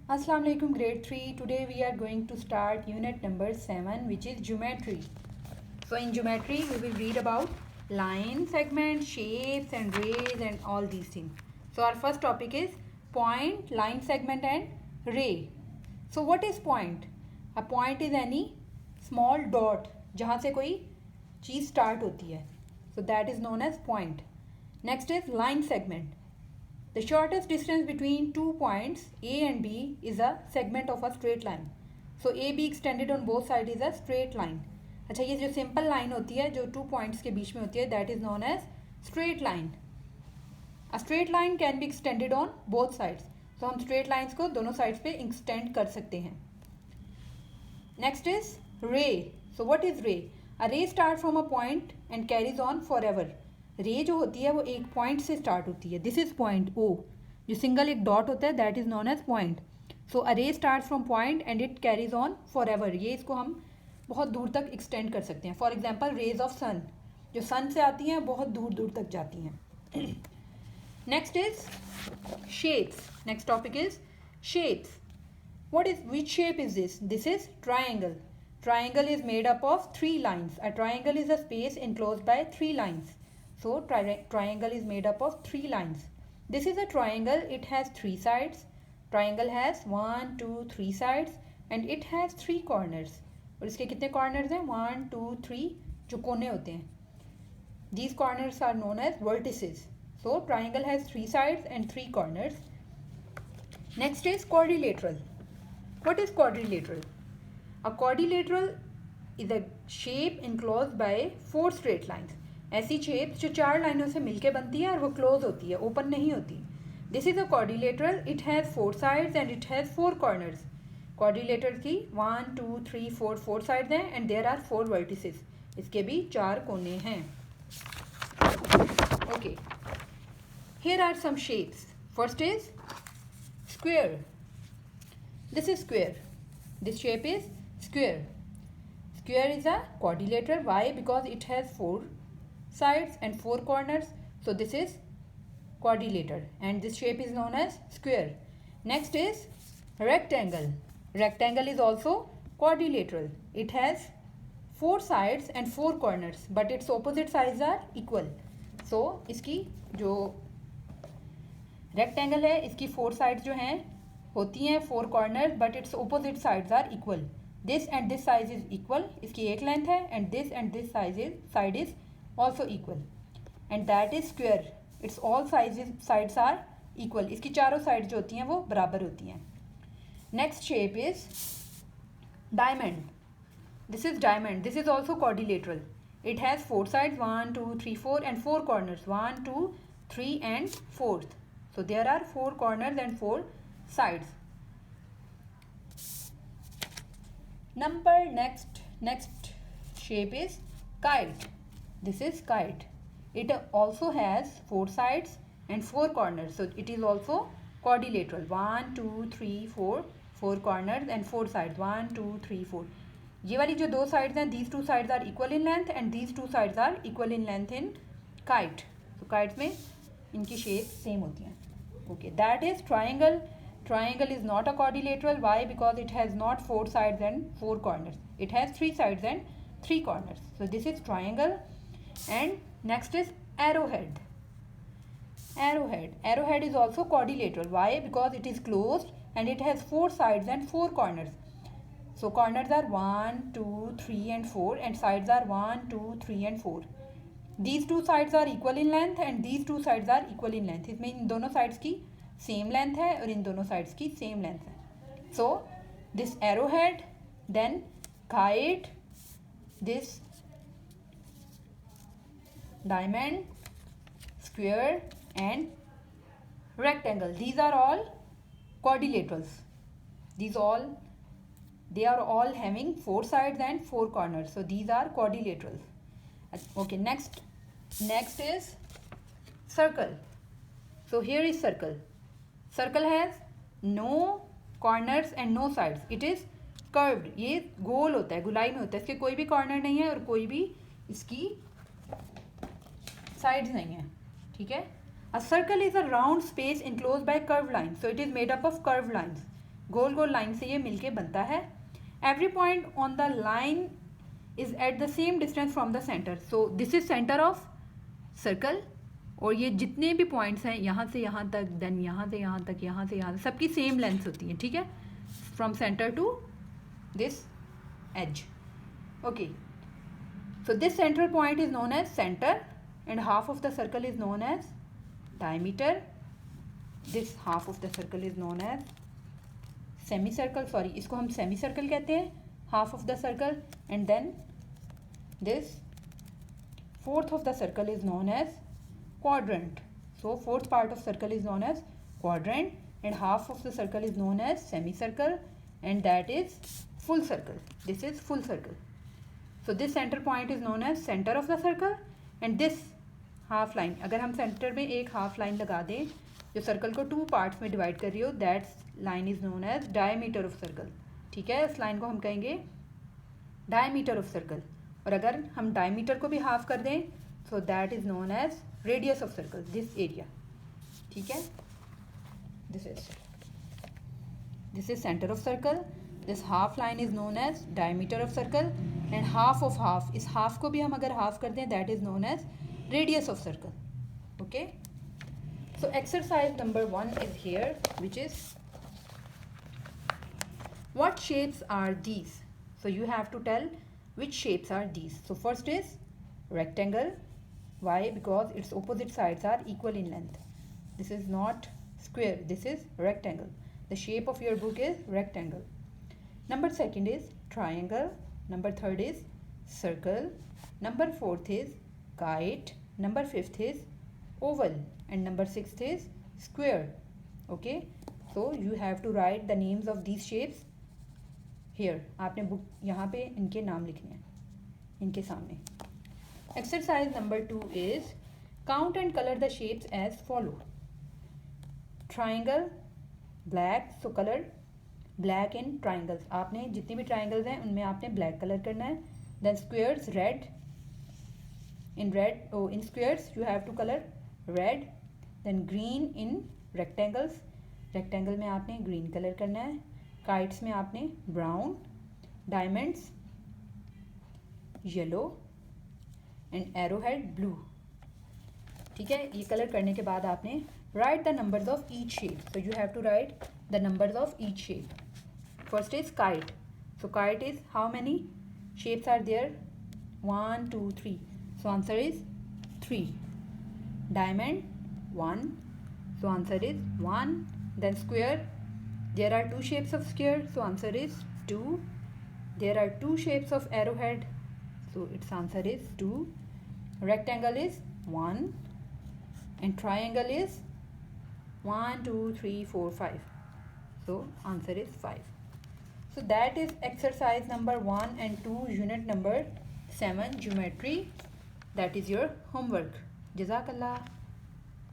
Assalamu alaikum grade 3. Today we are going to start unit number 7, which is geometry. So in geometry we will read about line, segments, shapes and rays and all these things. So our first topic is point, line, segment and ray. So what is point? A point is any small dot जहाँ से कोई चीज़ start होती है. So that is known as point. Next is line segment. The shortest distance between 2 points A and B is a segment of a straight line. So AB extended on both sides is a straight line. अच्छा, ये जो simple line होती है जो 2 points के बीच में होती है that is known as straight line. A straight line can be extended on both sides. तो हम स्ट्रेट लाइंस को दोनों साइड्स पे एक्सटेंड कर सकते हैं. नेक्स्ट इज रे. सो व्हाट इज रे? अ ray start from a point and carries on for ever. रे जो होती है वो एक पॉइंट से स्टार्ट होती है. This is point O. जो सिंगल एक डॉट होता है that is known as point. So a ray start from point and it carries on forever. ये इसको हम बहुत दूर तक एक्सटेंड कर सकते हैं. फॉर एग्जाम्पल रेज ऑफ सन, जो सन से आती हैं बहुत दूर दूर तक जाती हैं. Next is shapes. Next topic is shapes. What is, which shape is this? This is triangle. Triangle is made up of 3 lines. A triangle is a space enclosed by 3 lines. So triangle is made up of 3 lines. This is a triangle. It has 3 sides. Triangle has 1, 2, 3 sides and it has 3 corners. और इसके कितने corners हैं? 1, 2, 3 जो कोने होते हैं. These corners are known as vertices. So triangle has 3 sides and 3 corners. Next is quadrilateral. What is quadrilateral? A quadrilateral is a shape enclosed by 4 straight lines. ऐसी shape जो 4 लाइनों से मिलके बनती है और वो क्लोज होती है, ओपन नहीं होती. This is a quadrilateral. It has 4 sides and it has 4 corners. Quadrilateral की 1, 2, 3, 4 sides हैं and there are 4 vertices. इसके भी 4 कोने हैं. Okay. Here are some shapes. First is square. This is square. This shape is square. Square is a quadrilateral. Why? Because it has 4 sides and 4 corners. So this is quadrilateral and this shape is known as square. Next is rectangle. Rectangle is also quadrilateral. It has 4 sides and 4 corners but its opposite sides are equal. So इसकी जो rectangle है इसकी 4 sides जो हैं होती हैं 4 corner but its opposite sides are equal. This and this size is equal. इसकी एक लेंथ है and this side is also equal and that is square. Its all sides are equal. इसकी चारों साइड जो होती हैं वो बराबर होती हैं. Next shape is diamond. This is diamond. This is also quadrilateral. It has 4 sides 1, 2, 3, 4 and 4 corners 1, 2, 3 and 4th. So there are 4 corners and 4 sides. Next shape is kite. This is kite. It also has 4 sides and 4 corners. So it is also quadrilateral. 1, 2, 3, 4 corners and 4 sides 1, 2, 3, 4. ये वाली जो 2 sides हैं these 2 sides are equal in length and these 2 sides are equal in length in kite. So kites में इनकी shape same होती हैं. Okay, that is triangle. Triangle is not a quadrilateral. Why? Because it has not 4 sides and 4 corners. It has 3 sides and 3 corners. So this is triangle. And next is arrowhead. Arrowhead is also quadrilateral. Why? Because it is closed and it has 4 sides and 4 corners. So corners are 1, 2, 3 and 4 and sides are 1, 2, 3 and 4. These 2 sides are equal in length and these 2 sides are equal in length. इसमें इन दोनों sides की same length है और इन दोनों sides की same length है. So this arrowhead, then kite, this diamond, square and rectangle. These are all quadrilaterals. They are all having 4 sides and 4 corners. So these are quadrilaterals. Okay, next is circle. So here is circle. Circle has no corners and no sides. It is curved. ये गोल होता है, गुलाई में होता है. इसके कोई भी corner नहीं है और कोई भी इसकी साइड्स नहीं है. ठीक है. A circle is a round space enclosed by curved lines. So it is made up of curved lines. Goal goal line से ये मिलके बनता है. Every point on the line is at the same distance from the centre. So this is centre of circle. और ये जितने भी points हैं यहाँ से यहाँ तक, देन यहाँ से यहाँ तक, यहाँ से यहाँ, सबकी सेम लेंथ होती है. ठीक है, from centre to this edge. Okay, so this central point is known as center and half of the circle is known as diameter. This half of the circle is known as semicircle. Sorry, इसको हम semicircle कहते हैं, half of the circle. And then this fourth of the circle is known as quadrant. So fourth part of circle is known as quadrant and half of the circle is known as semicircle and that is full circle. This is full circle. So this center point is known as center of the circle and this half line, अगर हम centre में एक half line लगा दें जो circle को two parts में divide कर रही हो, that's line is known as diameter of circle. ठीक है, इस लाइन को हम कहेंगे डायमीटर ऑफ सर्कल. और अगर हम डायमीटर को भी हाफ कर दें so that is known as radius of circle, this area. ठीक है, this is centre of circle. This half line is known as diameter of circle and half of half, इस हाफ को भी हम अगर हाफ कर दें that is known as radius of circle. Okay, so exercise number 1 is here which is what shapes are these. So you have to tell which shapes are these. So first is rectangle. Why? Because its opposite sides are equal in length. This is not square, this is rectangle. The shape of your book is rectangle. Number second is triangle. Number third is circle. Number fourth is kite. Number fifth is oval. And number sixth is square. Okay, so you have to write the names of these shapes here. आपने book यहाँ पे इनके नाम लिखने हैं इनके सामने. Exercise number 2 is count and color the shapes as follow. Triangle black, so color black in triangles. आपने जितने भी triangles हैं उनमें आपने black color करना है. Then squares red. In squares you have to color red. Then green in rectangles. Rectangle में आपने green color करना है. Kites में आपने brown. Diamonds yellow and arrowhead blue. ठीक है, ये कलर करने के बाद आपने write the numbers of each shape. So you have to write the numbers of each shape. First is kite. So kite is how many shapes are there? 1 2 3. So answer is 3. Diamond 1. So answer is 1. Then square, there are 2 shapes of square, so answer is 2. There are 2 shapes of arrowhead, so its answer is 2. Rectangle is 1 and triangle is 1 2 3 4 5, so answer is 5. So that is exercise number 1 and 2 unit number 7 geometry. That is your homework. Jazakallah.